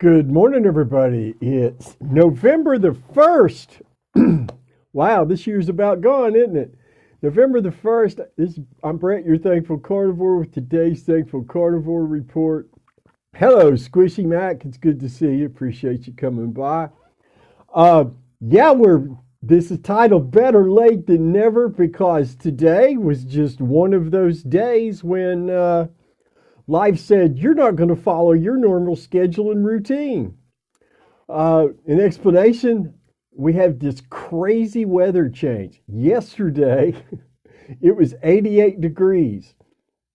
Good morning, everybody. It's November the 1st. Wow, this year's about gone, isn't it? November the 1st. I'm Brent, your Thankful Carnivore, with today's Thankful Carnivore Report. Hello, Squishy Mac. It's good to see you. Appreciate you coming by. Uh, yeah, this is titled Better Late Than Never because today was just one of those days when life said, you're not going to follow your normal schedule and routine. An explanation, we have this crazy weather change. Yesterday, it was 88 degrees.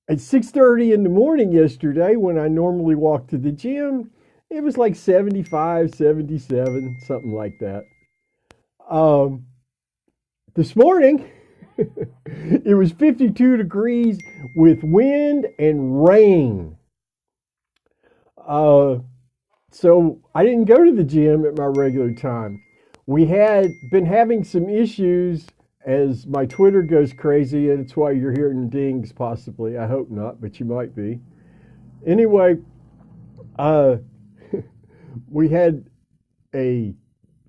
At 6:30 in the morning yesterday, when I normally walk to the gym, it was like 75, 77, something like that. Um, this morning, it was 52 degrees with wind and rain. So I didn't go to the gym at my regular time. We had been having some issues as my Twitter goes crazy, and it's why you're hearing dings possibly. I hope not, but you might be. Anyway, uh, we had a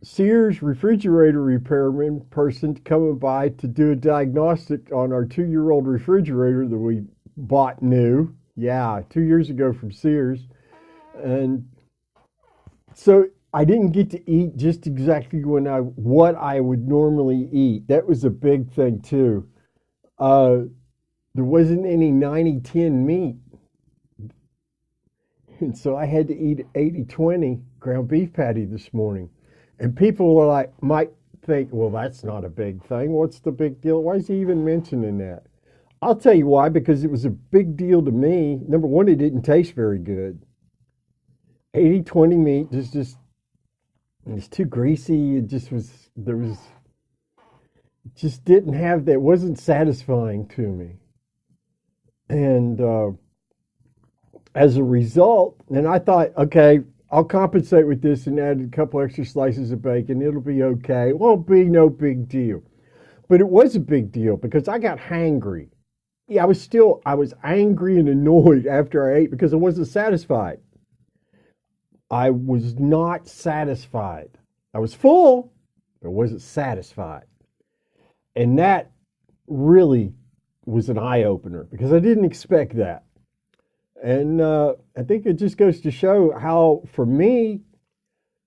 Sears refrigerator repairman person coming by to do a diagnostic on our 2-year-old refrigerator that we bought new. Yeah, 2 years ago from Sears. And so I didn't get to eat just exactly what I would normally eat. That was a big thing too. Uh, there wasn't any 90-10 meat. And so I had to eat 80-20 ground beef patty this morning. And people might think, well, that's not a big thing. What's the big deal? Why is he even mentioning that? I'll tell you why, because it was a big deal to me. Number one, it didn't taste very good. 80-20 meat it was too greasy. Just didn't have that, wasn't satisfying to me. And as a result, and I thought, okay, I'll compensate with this and add a couple extra slices of bacon. It'll be okay. It won't be no big deal. But it was a big deal because I got hangry. Yeah, I was angry and annoyed after I ate because I wasn't satisfied. I was not satisfied. I was full, but wasn't satisfied. And that really was an eye opener because I didn't expect that. And I think it just goes to show how, for me,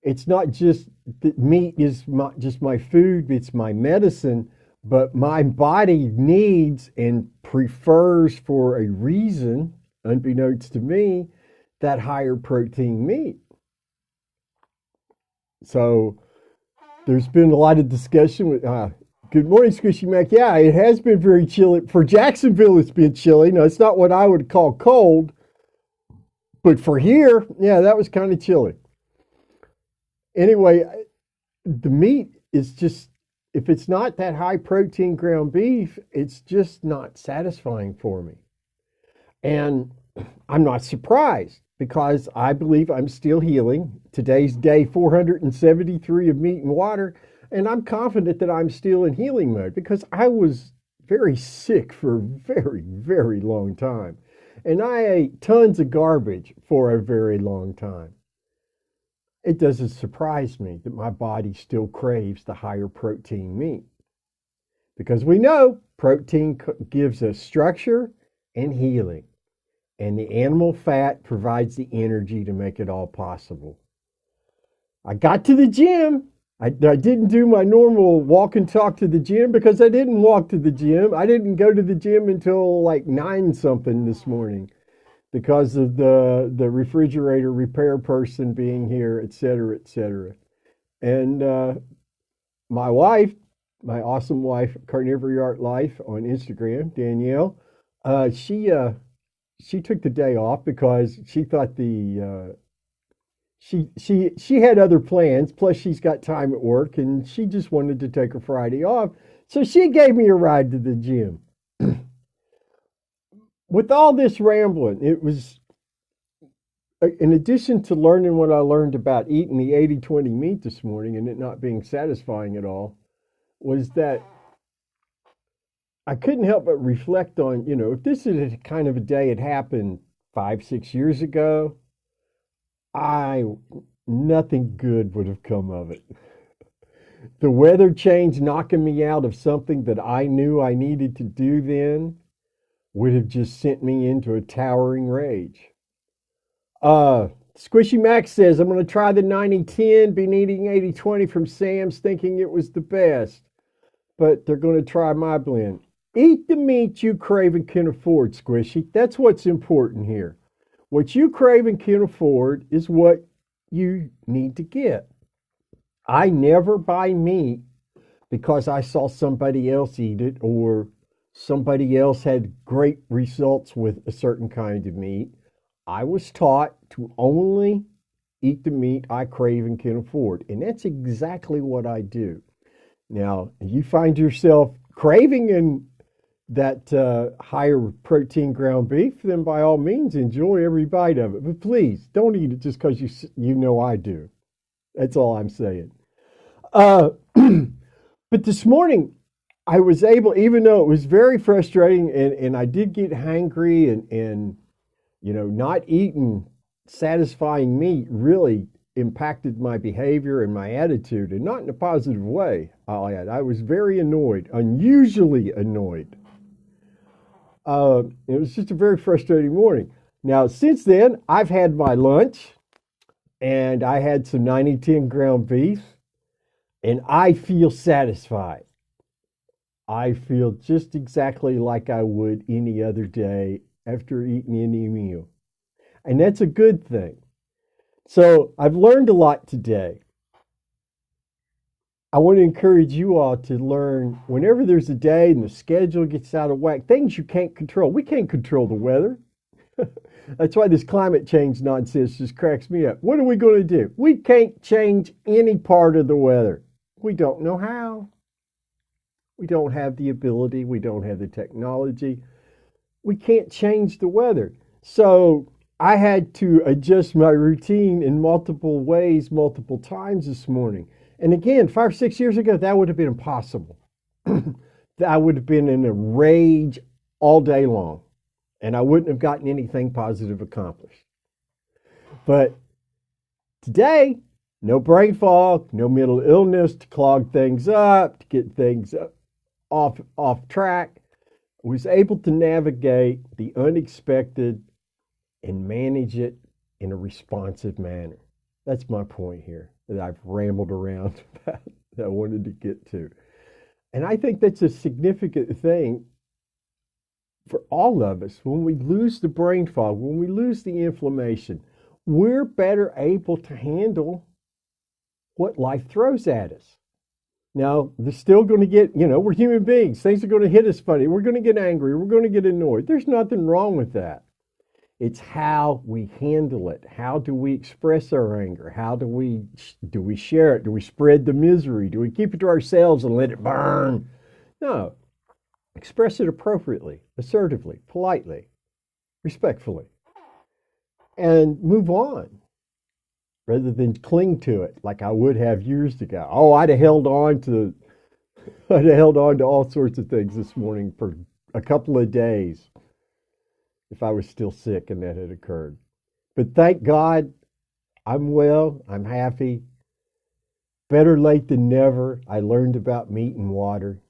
it's not just that meat is just my food, it's my medicine, but my body needs and prefers, for a reason, unbeknownst to me, that higher protein meat. So there's been a lot of discussion with, good morning, Squishy Mac. Yeah, it has been very chilly. For Jacksonville, it's been chilly. Now, it's not what I would call cold. But for here, yeah, that was kind of chilly. Anyway, the meat is just, if it's not that high protein ground beef, it's just not satisfying for me. And I'm not surprised because I believe I'm still healing. Today's day 473 of meat and water, and I'm confident that I'm still in healing mode because I was very sick for a very, very long time. And I ate tons of garbage for a very long time. It doesn't surprise me that my body still craves the higher protein meat because we know protein gives us structure and healing, and the animal fat provides the energy to make it all possible. I got to the gym. I didn't do my normal walk and talk to the gym because I didn't walk to the gym. I didn't go to the gym until like 9 something this morning because of the refrigerator repair person being here, et cetera, et cetera. And my wife, my awesome wife, Carnivore Life on Instagram, Danielle, she took the day off because she thought she had other plans. Plus, she's got time at work, and she just wanted to take her Friday off. So she gave me a ride to the gym. With all this rambling, it was, in addition to learning what I learned about eating the 80-20 meat this morning and it not being satisfying at all, was that I couldn't help but reflect on, if this is kind of a day it happened 5, 6 years ago, I nothing good would have come of it. The weather change knocking me out of something that I knew I needed to do then would have just sent me into a towering rage. Uh, Squishy Max says, I'm going to try the 90-10, been eating 80-20 from Sam's, thinking it was the best, but they're going to try my blend. Eat the meat you crave and can afford, Squishy. That's what's important here. What you crave and can afford is what you need to get. I never buy meat because I saw somebody else eat it or somebody else had great results with a certain kind of meat. I was taught to only eat the meat I crave and can afford. And that's exactly what I do. Now, if you find yourself craving in that higher protein ground beef, then by all means enjoy every bite of it. But please don't eat it just because you know I do. That's all I'm saying. Uh, but this morning, I was able, even though it was very frustrating and I did get hangry and not eating satisfying meat really impacted my behavior and my attitude, and not in a positive way, I'll add. I was very annoyed, unusually annoyed. It was just a very frustrating morning. Now, since then, I've had my lunch and I had some 90-10 ground beef, and I feel satisfied. I feel just exactly like I would any other day after eating any meal. And that's a good thing. So I've learned a lot today. I want to encourage you all to learn whenever there's a day and the schedule gets out of whack, things you can't control. We can't control the weather. That's why this climate change nonsense just cracks me up. What are we going to do? We can't change any part of the weather. We don't know how. We don't have the ability. We don't have the technology. We can't change the weather. So I had to adjust my routine in multiple ways, multiple times this morning. And again, 5 or 6 years ago, that would have been impossible. I would have been in a rage all day long, and I wouldn't have gotten anything positive accomplished. But today, no brain fog, no mental illness to clog things up, to get things off track. I was able to navigate the unexpected and manage it in a responsive manner. That's my point here that I've rambled around about that I wanted to get to. And I think that's a significant thing for all of us. When we lose the brain fog, when we lose the inflammation, we're better able to handle what life throws at us. Now, they're still going to get, we're human beings. Things are going to hit us funny. We're going to get angry. We're going to get annoyed. There's nothing wrong with that. It's how we handle it. How do we express our anger? How do we share it? Do we spread the misery? Do we keep it to ourselves and let it burn? No. Express it appropriately, assertively, politely, respectfully, and move on rather than cling to it like I would have years ago. Oh, I'd have held on to all sorts of things this morning for a couple of days if I was still sick and that had occurred. But thank God I'm well, I'm happy. Better late than never. I learned about meat and water.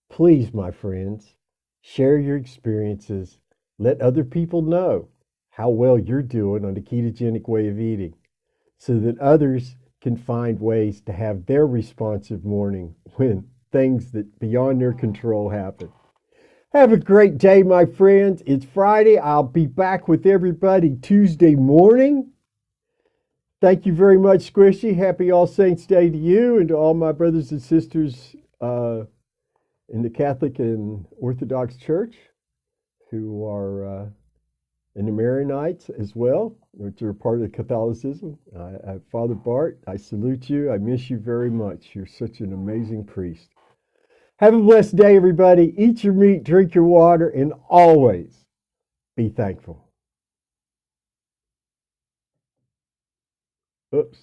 Please, my friends, share your experiences. Let other people know how well you're doing on the ketogenic way of eating so that others can find ways to have their responsive morning when things that beyond their control happen. Have a great day, my friends. It's Friday. I'll be back with everybody Tuesday morning. Thank you very much, Squishy. Happy All Saints Day to you and to all my brothers and sisters in the Catholic and Orthodox Church who are in the Maronites as well, which are part of Catholicism. Father Bart, I salute you. I miss you very much. You're such an amazing priest. Have a blessed day, everybody. Eat your meat, drink your water, and always be thankful. Oops.